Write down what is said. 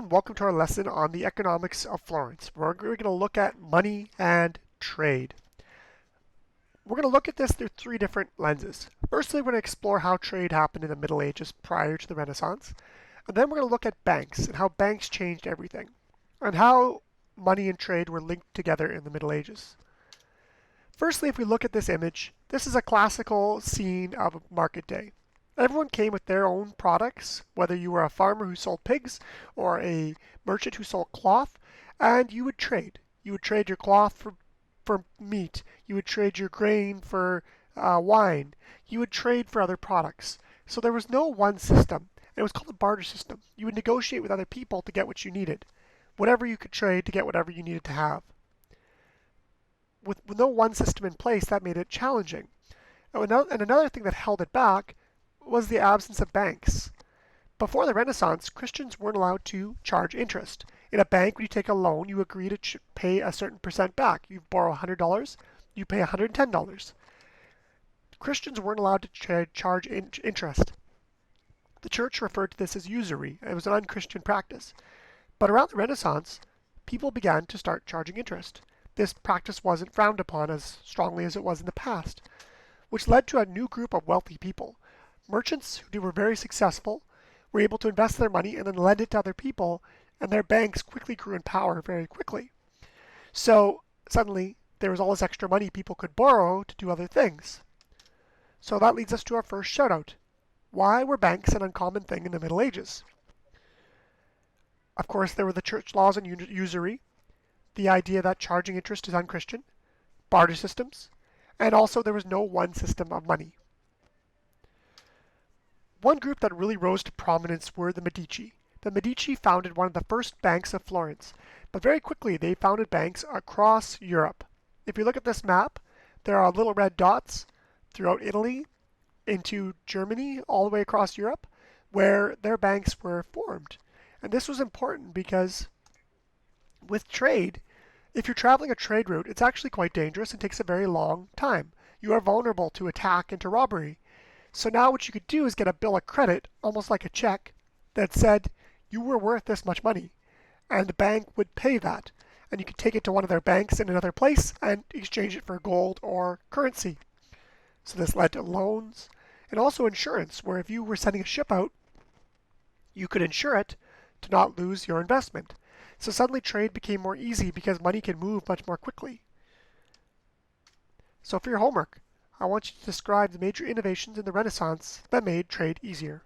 and welcome to our lesson on the economics of Florence. We're going to look at money and trade. We're going to look at this through three different lenses. Firstly, we're going to explore how trade happened in the Middle Ages prior to the Renaissance. And then we're going to look at banks and how banks changed everything, and how money and trade were linked together in the Middle Ages. Firstly, if we look at this image, this is a classical scene of a market day. Everyone came with their own products, whether you were a farmer who sold pigs or a merchant who sold cloth, and you would trade. You would trade your cloth for meat. You would trade your grain for wine. You would trade for other products. So there was no one system. It was called a barter system. You would negotiate with other people to get what you needed. Whatever you could trade to get whatever you needed to have. With no one system in place, that made it challenging. And another thing that held it back was the absence of banks. Before the Renaissance, Christians weren't allowed to charge interest. In a bank, when you take a loan, you agree to pay a certain percent back. You borrow $100, you pay $110. Christians weren't allowed to charge interest. The church referred to this as usury. It was an unchristian practice. But around the Renaissance, people began to start charging interest. This practice wasn't frowned upon as strongly as it was in the past, which led to a new group of wealthy people. Merchants who were very successful were able to invest their money and then lend it to other people, and their banks quickly grew in power very quickly. So suddenly there was all this extra money people could borrow to do other things. So that leads us to our first shout out. Why were banks an uncommon thing in the Middle Ages? Of course, there were the church laws on usury, the idea that charging interest is unchristian, barter systems, and also there was no one system of money. One group that really rose to prominence were the Medici. The Medici founded one of the first banks of Florence, but very quickly they founded banks across Europe. If you look at this map, there are little red dots throughout Italy, into Germany, all the way across Europe, where their banks were formed. And this was important because with trade, if you're traveling a trade route, it's actually quite dangerous and takes a very long time. You are vulnerable to attack and to robbery. So now what you could do is get a bill of credit, almost like a check, that said you were worth this much money. And the bank would pay that. And you could take it to one of their banks in another place and exchange it for gold or currency. So this led to loans and also insurance, where if you were sending a ship out, you could insure it to not lose your investment. So suddenly trade became more easy because money can move much more quickly. So for your homework, I want you to describe the major innovations in the Renaissance that made trade easier.